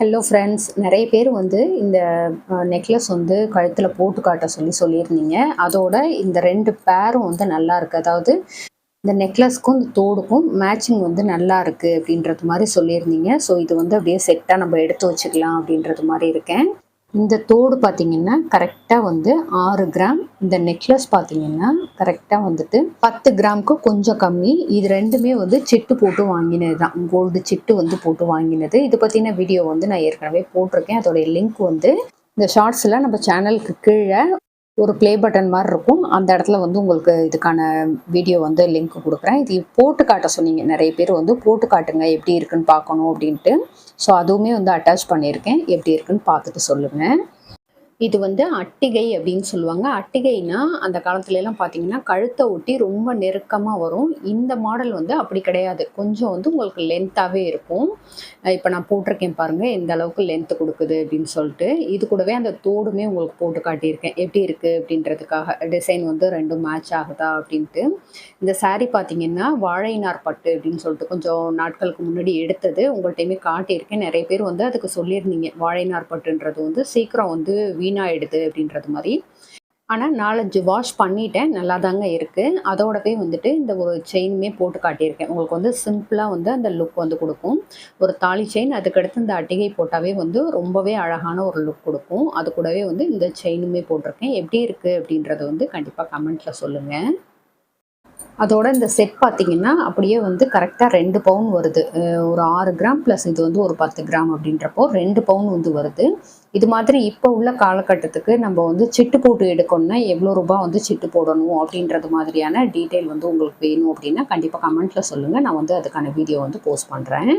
Hello friends, நிறைய பேர் வந்து இந்த நெக்லஸ் வந்து கழுத்தில் போட்டு காட்ட சொல்லியிருந்தீங்க. அதோட இந்த 2 பேரும் வந்து நல்லா இருக்குது. அதாவது இந்த நெக்லஸ்க்கும் இந்த தோடுக்கும் மேட்சிங் வந்து நல்லா இருக்குது அப்படின்றது மாதிரி சொல்லியிருந்தீங்க. ஸோ இது வந்து அப்படியே செட்டாக நம்ம எடுத்து வச்சுக்கலாம் அப்படின்றது மாதிரி இருக்கேன். இந்த தோடு பார்த்தீங்கன்னா கரெக்டாக வந்து 6 கிராம். இந்த நெக்லஸ் பார்த்தீங்கன்னா கரெக்டாக வந்துட்டு 10 கிராமுக்கு கொஞ்சம் கம்மி. இது ரெண்டுமே வந்து சிட்டு போட்டு வாங்கினது தான். கோல்டு சிட்டு வந்து போட்டு வாங்கினது. இது பற்றின வீடியோ வந்து நான் ஏற்கனவே போட்டிருக்கேன். அதோடைய லிங்க் வந்து இந்த ஷார்ட்ஸில் நம்ம சேனலுக்கு கீழே ஒரு ப்ளே பட்டன் மாதிரி இருக்கும். அந்த இடத்துல வந்து உங்களுக்கு இதுக்கான வீடியோ வந்து லிங்க் கொடுக்குறேன். இது போட்டு காட்ட சொன்னீங்க. நிறைய பேர் வந்து போட்டு காட்டுங்க எப்படி இருக்குன்னு பார்க்கணும் அப்படின்ட்டு. ஸோ அதுவுமே வந்து அட்டாச் பண்ணியிருக்கேன். எப்படி இருக்குன்னு பார்த்துட்டு சொல்லுங்கள். இது வந்து அட்டிகை அப்படின்னு சொல்லுவாங்க. அட்டிகைனா அந்த காலத்துலலாம் பார்த்தீங்கன்னா கழுத்தை ஒட்டி ரொம்ப நெருக்கமாக வரும். இந்த மாடல் வந்து அப்படி கிடையாது. கொஞ்சம் வந்து உங்களுக்கு லென்த்தாகவே இருக்கும். இப்போ நான் போட்டிருக்கேன் பாருங்கள் எந்த அளவுக்கு லென்த்து கொடுக்குது அப்படின்னு சொல்லிட்டு. இது கூடவே அந்த தோடுமே உங்களுக்கு போட்டு காட்டியிருக்கேன் எப்படி இருக்குது அப்படின்றதுக்காக. டிசைன் வந்து ரெண்டும் மேட்ச் ஆகுதா அப்படின்ட்டு. இந்த saree பார்த்தீங்கன்னா வாழைநார் பட்டு அப்படின்னு சொல்லிட்டு கொஞ்சம் நாட்களுக்கு முன்னாடி எடுத்தது. உங்கள்கிட்டையுமே காட்டியிருக்கேன். நிறைய பேர் வந்து அதுக்கு சொல்லியிருந்தீங்க. வாழைநார் பட்டுன்றது வந்து சீக்கிரம் வந்து வீணாயிடுது அப்படின்றது மாதிரி. ஆனால் 4-5 வாஷ் பண்ணிட்டேன். நல்லா தாங்க இருக்குது. அதோடவே வந்துட்டு இந்த ஒரு செயினுமே போட்டு காட்டியிருக்கேன். உங்களுக்கு வந்து சிம்பிளாக வந்து அந்த லுக் வந்து கொடுக்கும். ஒரு தாலி செயின், அதுக்கடுத்து இந்த அட்டிகை போட்டாவே வந்து ரொம்பவே அழகான ஒரு லுக் கொடுக்கும். அது கூடவே வந்து இந்த செயினுமே போட்டிருக்கேன். எப்படி இருக்குது அப்படின்றத வந்து கண்டிப்பாக கமெண்ட்டில் சொல்லுங்கள். அதோட இந்த செட் பார்த்தீங்கன்னா அப்படியே வந்து கரெக்டாக 2 பவுன் வருது. ஒரு 6 கிராம் ப்ளஸ் இது வந்து ஒரு 10 கிராம் அப்படின்றப்போ 2 பவுன் வந்து வருது. இது மாதிரி இப்போ உள்ள காலகட்டத்துக்கு நம்ம வந்து சிட்டு போட்டு எடுக்கணும்னா எவ்வளோ ரூபாய் வந்து சிட்டு போடணும் அப்படின்றது மாதிரியான டீட்டெயில் வந்து உங்களுக்கு வேணும் அப்படின்னா கண்டிப்பாக கமெண்ட்டில் சொல்லுங்கள். நான் வந்து அதுக்கான வீடியோ வந்து போஸ்ட் பண்ணுறேன்.